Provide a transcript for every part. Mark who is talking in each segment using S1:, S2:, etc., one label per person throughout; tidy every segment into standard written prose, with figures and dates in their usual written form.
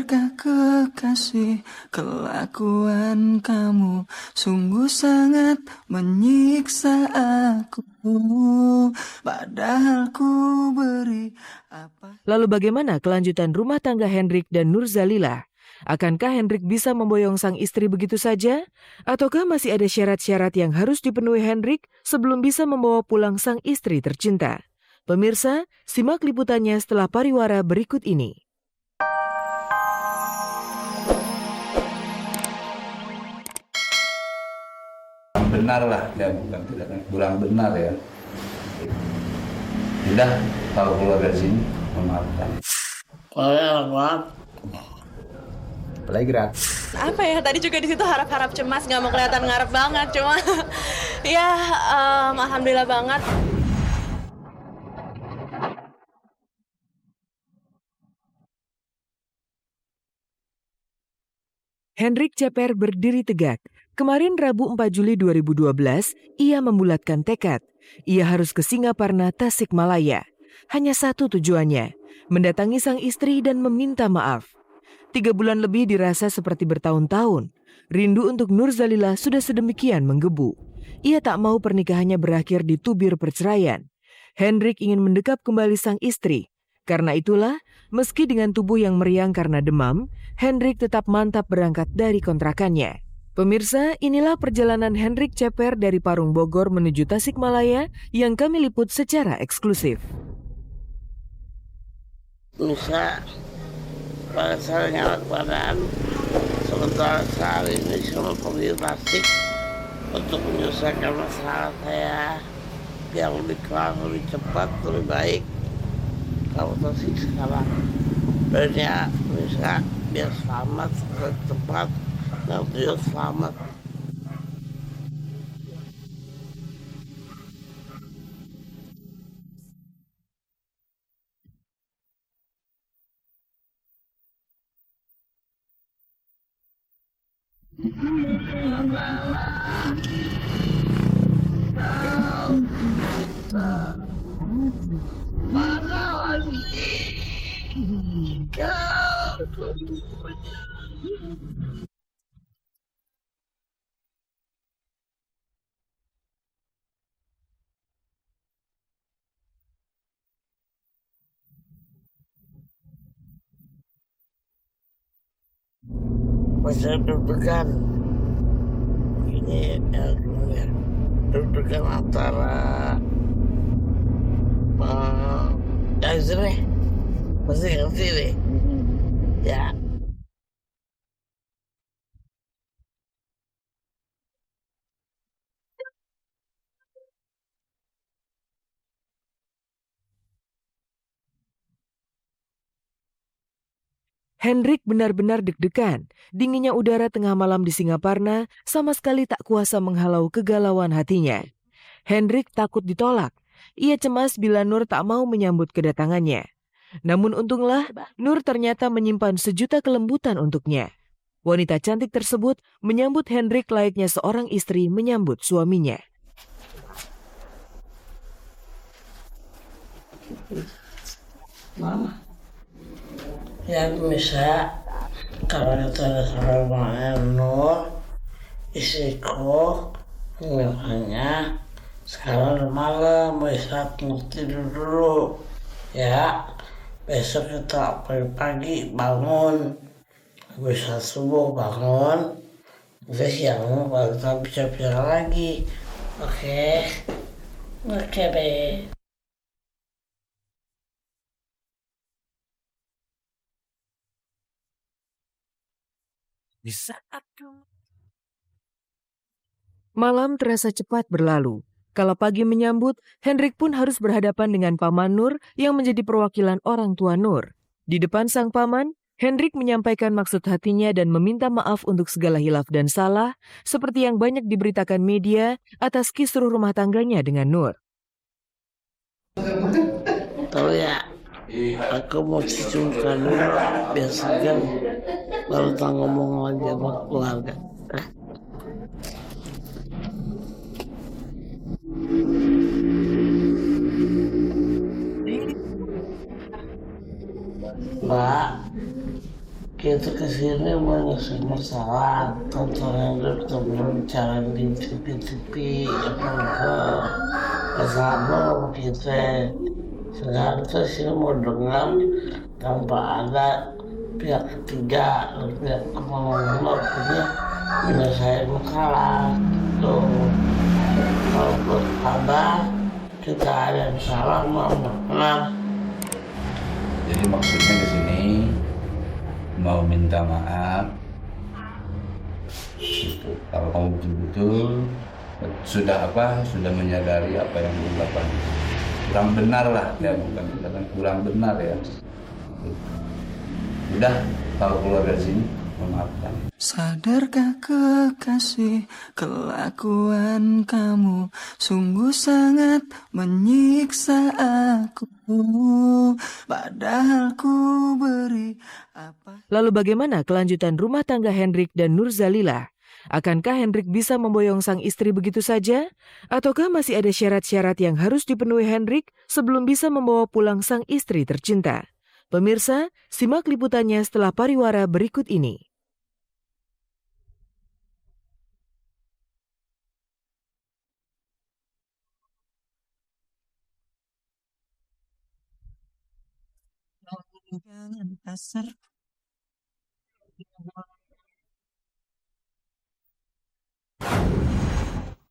S1: Benarkah kekasih kelakuan kamu sungguh sangat menyiksa aku, padahal ku beri apa.
S2: Lalu bagaimana kelanjutan rumah tangga Hendrik dan Nurzalilah? Akankah Hendrik bisa memboyong sang istri begitu saja? Ataukah masih ada syarat-syarat yang harus dipenuhi Hendrik sebelum bisa membawa pulang sang istri tercinta? Pemirsa, simak liputannya setelah pariwara berikut ini.
S3: Benar lah, ya bukan tidak kurang benar ya. Udah, kalau keluar dari sini, memaafkan. Apalagi gerak.
S4: Apa ya, tadi juga di situ harap-harap cemas, nggak mau kelihatan ngarep banget, cuma ya alhamdulillah banget.
S2: Hendrik Ceper berdiri tegak. Kemarin Rabu 4 Juli 2012, ia membulatkan tekad. Ia harus ke Singaparna, Tasikmalaya. Hanya satu tujuannya, mendatangi sang istri dan meminta maaf. 3 bulan lebih dirasa seperti bertahun-tahun. Rindu untuk Nurzalilah sudah sedemikian menggebu. Ia tak mau pernikahannya berakhir di tubir perceraian. Hendrik ingin mendekap kembali sang istri. Karena itulah, meski dengan tubuh yang meriang karena demam, Hendrik tetap mantap berangkat dari kontrakannya. Pemirsa, inilah perjalanan Hendrik Ceper dari Parung Bogor menuju Tasikmalaya yang kami liput secara eksklusif.
S5: Bisa pada saat nyala badan, sementara saat ini cuma pergi Tasik untuk menyelesaikan masalah saya yang lebih kelar, lebih cepat, lebih baik. Kalau Tasik sekarang banyak bisa biar selamat, cepat, dan dia selamat. Masih deg-degan. Ini ya, deg-degan antara yang sini masih ngerti nih ya.
S2: Hendrik benar-benar deg-degan. Dinginnya udara tengah malam di Singaparna sama sekali tak kuasa menghalau kegalauan hatinya. Hendrik takut ditolak. Ia cemas bila Nur tak mau menyambut kedatangannya. Namun untunglah, Nur ternyata menyimpan sejuta kelembutan untuknya. Wanita cantik tersebut menyambut Hendrik layaknya seorang istri menyambut suaminya.
S5: Mama. Ya bisa, kalau kita sama rumahnya Nur, istriku, makanya sekarang udah malam, bisa tidur dulu, ya. Besok kita pagi-pagi bangun, bisa subuh bangun, bisa siang baru kita bicara lagi, oke? Oke, Be.
S2: Di saat malam terasa cepat berlalu. Kala pagi menyambut, Hendrik pun harus berhadapan dengan Paman Nur yang menjadi perwakilan orang tua Nur. Di depan sang paman, Hendrik menyampaikan maksud hatinya dan meminta maaf untuk segala hilaf dan salah, seperti yang banyak diberitakan media atas kisruh rumah tangganya dengan Nur.
S5: Tahu ya, aku mau cucukan dulu, biar segan, baru tak ngomong lagi sama keluarga. Mbak, Kita kesini menyelesaikan masalah tontonan itu belum jalan di TV-TV ke sama kita. Sekarang tuh sih mau dengar tanpa ada pihak ketiga, pihak kemana-mana punya menyelesaikan masalah. Tuh kalau buat kabar kita ada yang salah mau benar.
S3: Jadi maksudnya ke sini mau minta maaf. Gitu. Kalau kamu betul-betul sudah menyadari apa yang dilakukan kurang benar lah, ya bukan kurang benar ya. Udah, kalau keluar dari sini memaafkan.
S1: Sadarkah kekasih kelakuan kamu sungguh sangat menyiksa aku, padahal ku beri apa.
S2: Lalu bagaimana kelanjutan rumah tangga Hendrik dan Nurzalilah? Akankah Hendrik bisa memboyong sang istri begitu saja? Ataukah masih ada syarat-syarat yang harus dipenuhi Hendrik sebelum bisa membawa pulang sang istri tercinta? Pemirsa, simak liputannya setelah pariwara berikut ini.
S1: Jangan kasar.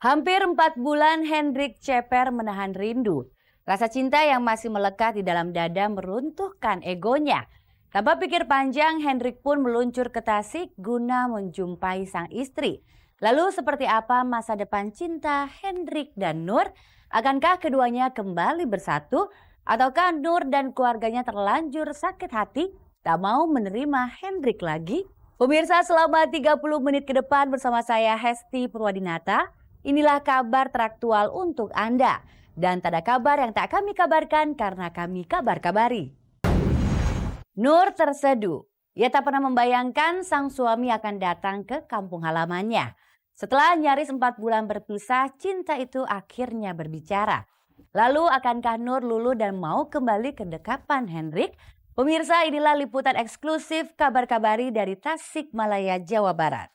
S6: Hampir 4 bulan Hendrik Ceper menahan rindu. Rasa cinta yang masih melekat di dalam dada meruntuhkan egonya. Tanpa pikir panjang, Hendrik pun meluncur ke Tasik guna menjumpai sang istri. Lalu seperti apa masa depan cinta Hendrik dan Nur? Akankah keduanya kembali bersatu? Ataukah Nur dan keluarganya terlanjur sakit hati, tak mau menerima Hendrik lagi? Pemirsa, selama 30 menit ke depan bersama saya Hesti Purwadinata, inilah kabar teraktual untuk Anda. Dan tak ada kabar yang tak kami kabarkan karena kami kabar-kabari. Nur terseduh. Ia tak pernah membayangkan sang suami akan datang ke kampung halamannya. Setelah nyaris 4 bulan berpisah, cinta itu akhirnya berbicara. Lalu akankah Nur luluh dan mau kembali ke dekapan Hendrik? Pemirsa, inilah liputan eksklusif kabar-kabari dari Tasikmalaya, Jawa Barat.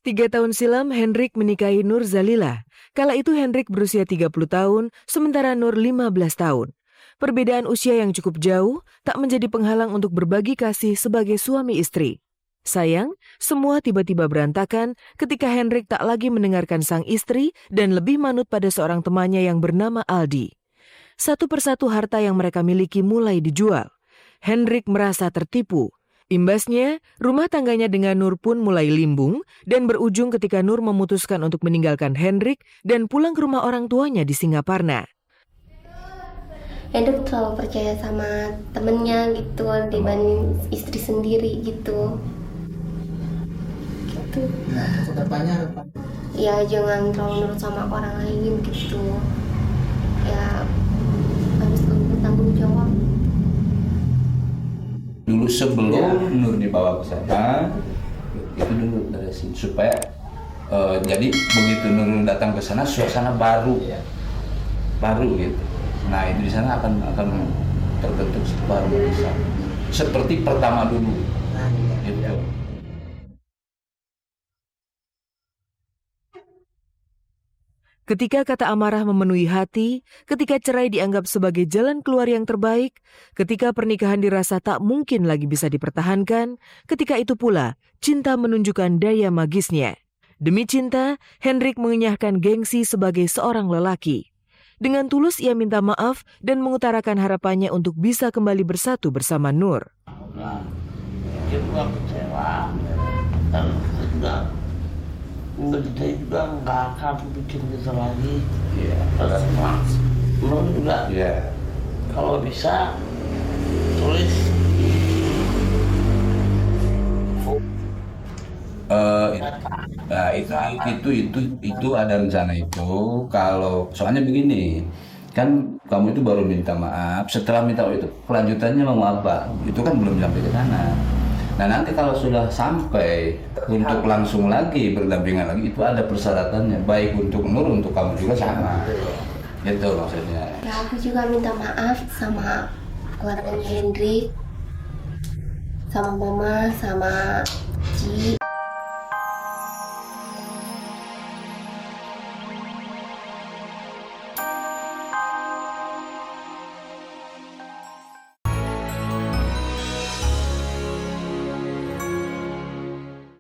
S2: 3 tahun silam, Hendrik menikahi Nurzalilah. Kala itu Hendrik berusia 30 tahun, sementara Nur 15 tahun. Perbedaan usia yang cukup jauh tak menjadi penghalang untuk berbagi kasih sebagai suami istri. Sayang, semua tiba-tiba berantakan ketika Hendrik tak lagi mendengarkan sang istri dan lebih manut pada seorang temannya yang bernama Aldi. Satu persatu harta yang mereka miliki mulai dijual. Hendrik merasa tertipu. Imbasnya, rumah tangganya dengan Nur pun mulai limbung dan berujung ketika Nur memutuskan untuk meninggalkan Hendrik dan pulang ke rumah orang tuanya di Singaparna.
S7: Hendrik selalu percaya sama temennya gitu dibanding istri sendiri gitu.
S1: Nah, kedepannya apa?
S7: Ya jangan terlalu nurut sama orang lain gitu. Ya harus bertanggung jawab.
S3: Dulu sebelum Nur dibawa ke sana, itu dulu dari sini supaya jadi begitu Nur datang ke sana suasana baru gitu. Nah itu di sana akan terbentuk sebuah harmonisasi seperti pertama dulu. Gitu.
S2: Ketika kata amarah memenuhi hati, ketika cerai dianggap sebagai jalan keluar yang terbaik, ketika pernikahan dirasa tak mungkin lagi bisa dipertahankan, ketika itu pula cinta menunjukkan daya magisnya. Demi cinta, Hendrik mengenyahkan gengsi sebagai seorang lelaki. Dengan tulus ia minta maaf dan mengutarakan harapannya untuk bisa kembali bersatu bersama Nur.
S5: Nah, dia juga kecewa dan dia juga nggak akan bikin gitu lagi. Terus Nur juga kalau bisa tulis
S3: itu ada rencana itu. Kalau soalnya begini, kan kamu itu baru minta maaf. Setelah minta itu kelanjutannya mau apa? Itu kan belum sampai ke sana. Nah nanti kalau sudah sampai untuk langsung lagi berdampingan lagi itu ada persyaratannya, baik untuk Nur untuk kamu juga sama. Gitu maksudnya.
S7: Ya aku juga minta maaf sama keluarganya Hendrik, sama mama, sama Ci,